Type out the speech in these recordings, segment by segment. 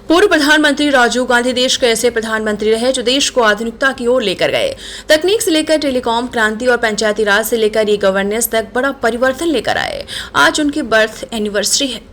पूर्व प्रधानमंत्री राजीव गांधी देश के ऐसे प्रधानमंत्री रहे जो देश को आधुनिकता की ओर लेकर गए। तकनीक से लेकर टेलीकॉम क्रांति और पंचायती राज से लेकर ई गवर्नेंस तक बड़ा परिवर्तन लेकर आए। आज उनकी बर्थ एनिवर्सरी है।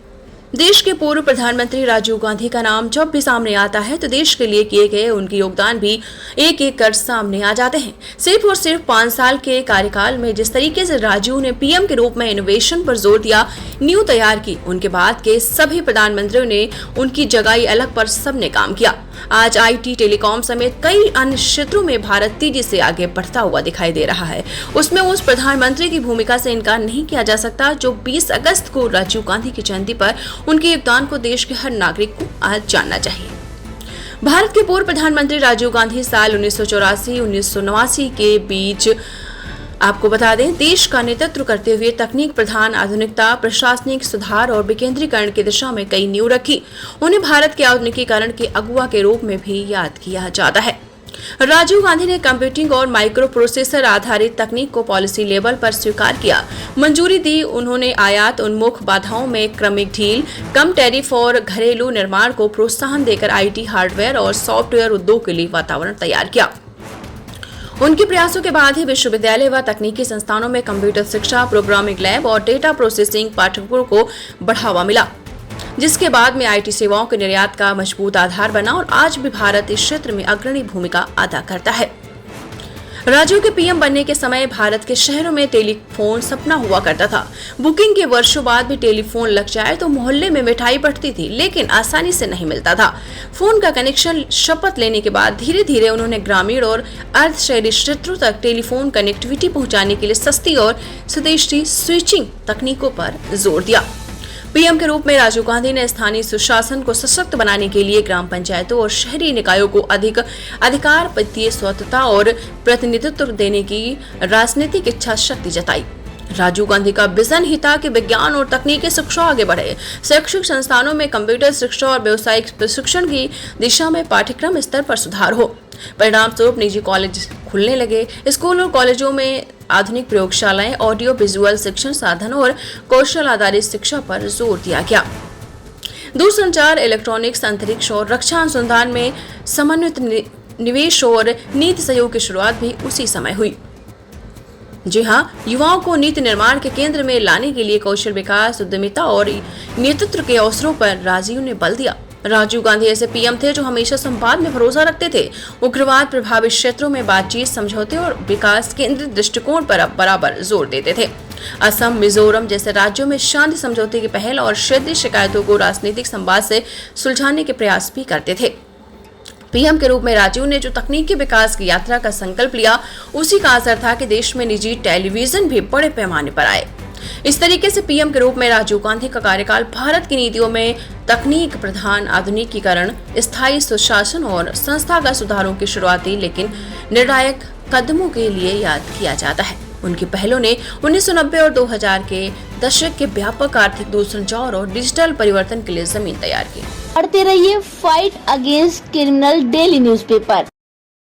देश के पूर्व प्रधानमंत्री राजीव गांधी का नाम जब भी सामने आता है तो देश के लिए किए गए उनके योगदान भी एक एक कर सामने आ जाते हैं। सिर्फ और सिर्फ 5 साल के कार्यकाल में जिस तरीके से राजीव ने पीएम के रूप में इनोवेशन पर जोर दिया, नींव तैयार की, उनके बाद के सभी प्रधानमंत्रियों ने उनकी जगह अलग पर सबने काम किया। आज आईटी, टेलीकॉम समेत कई अन्य क्षेत्रों में भारत तेजी से आगे बढ़ता हुआ दिखाई दे रहा है। उसमें उस प्रधानमंत्री की भूमिका से इनकार नहीं किया जा सकता जो 20 अगस्त को राजीव गांधी की जयंती पर उनके योगदान को देश के हर नागरिक को आज जानना चाहिए। भारत के पूर्व प्रधानमंत्री राजीव गांधी साल 1984-1989 के बीच आपको बता दें, देश का नेतृत्व करते हुए तकनीक प्रधान आधुनिकता, प्रशासनिक सुधार और विकेंद्रीकरण की दिशा में कई नींव रखी। उन्हें भारत के आधुनिकीकरण के अगुवा के रूप में भी याद किया जाता है। राजीव गांधी ने कंप्यूटिंग और माइक्रो प्रोसेसर आधारित तकनीक को पॉलिसी लेवल पर स्वीकार किया, मंजूरी दी। उन्होंने आयात उन्मुख बाधाओं में क्रमिक ढील, कम टैरिफ और घरेलू निर्माण को प्रोत्साहन देकर आईटी, हार्डवेयर और सॉफ्टवेयर उद्योग के लिए वातावरण तैयार किया। उनके प्रयासों के बाद ही विश्वविद्यालय व तकनीकी संस्थानों में कंप्यूटर शिक्षा, प्रोग्रामिंग लैब और डेटा प्रोसेसिंग पाठ्यक्रमों को बढ़ावा मिला, जिसके बाद में आईटी सेवाओं के निर्यात का मजबूत आधार बना और आज भी भारत इस क्षेत्र में अग्रणी भूमिका अदा करता है। राजीव के पीएम बनने के समय भारत के शहरों में टेलीफोन सपना हुआ करता था। बुकिंग के वर्षों बाद भी टेलीफोन लग जाए तो मोहल्ले में मिठाई बंटती थी, लेकिन आसानी से नहीं मिलता था। फोन का कनेक्शन शपथ लेने के बाद धीरे धीरे उन्होंने ग्रामीण और अर्ध शहरी क्षेत्रों तक टेलीफोन कनेक्टिविटी पहुंचाने के लिए सस्ती और स्वदेशी स्विचिंग तकनीकों पर जोर दिया। पीएम के रूप में राजीव गांधी ने स्थानीय सुशासन को सशक्त बनाने के लिए ग्राम पंचायतों और शहरी निकायों को अधिक अधिकार, वित्तीय स्वतंत्रता और प्रतिनिधित्व देने की राजनीतिक इच्छा शक्ति जताई। राजीव गांधी का विजन ही था कि विज्ञान और तकनीकी शिक्षा आगे बढ़े। शैक्षिक संस्थानों में कंप्यूटर शिक्षा और व्यावसायिक प्रशिक्षण की दिशा में पाठ्यक्रम स्तर पर सुधार हो। परिणाम स्वरूप निजी कॉलेज खुलने लगे। स्कूल और कॉलेजों में आधुनिक प्रयोगशालाएं, ऑडियो विजुअल शिक्षण साधन और कौशल आधारित शिक्षा पर जोर दिया गया। दूरसंचार, इलेक्ट्रॉनिक्स, अंतरिक्ष और रक्षा अनुसंधान में समन्वित निवेश और नीति सहयोग की शुरुआत भी उसी समय हुई। जी हाँ, युवाओं को नीति निर्माण के केंद्र में लाने के लिए कौशल विकास, उद्यमिता और नेतृत्व के अवसरों पर राजीव ने बल दिया। राजीव गांधी ऐसे पीएम थे जो हमेशा संवाद में भरोसा रखते थे। उग्रवाद प्रभावित क्षेत्रों में बातचीत, समझौते और विकास केंद्रित दृष्टिकोण पर बराबर जोर देते थे। असम, मिजोरम जैसे राज्यों में शांति समझौते की पहल और क्षेत्रीय शिकायतों को राजनीतिक संवाद से सुलझाने के प्रयास भी करते थे। पीएम के रूप में राजीव ने जो तकनीकी विकास की यात्रा का संकल्प लिया, उसी का असर था कि देश में निजी टेलीविजन भी बड़े पैमाने पर आए। इस तरीके से पीएम के रूप में राजीव गांधी का कार्यकाल भारत की नीतियों में तकनीक प्रधान आधुनिकीकरण, स्थायी सुशासन और संस्थागत सुधारों की शुरुआती लेकिन निर्णायक कदमों के लिए याद किया जाता है। उनकी पहलों ने 1990 और 2000 के दशक के व्यापक आर्थिक, दूरसंचार और डिजिटल परिवर्तन के लिए जमीन तैयार की। पढ़ते रहिए fight against criminal daily newspaper.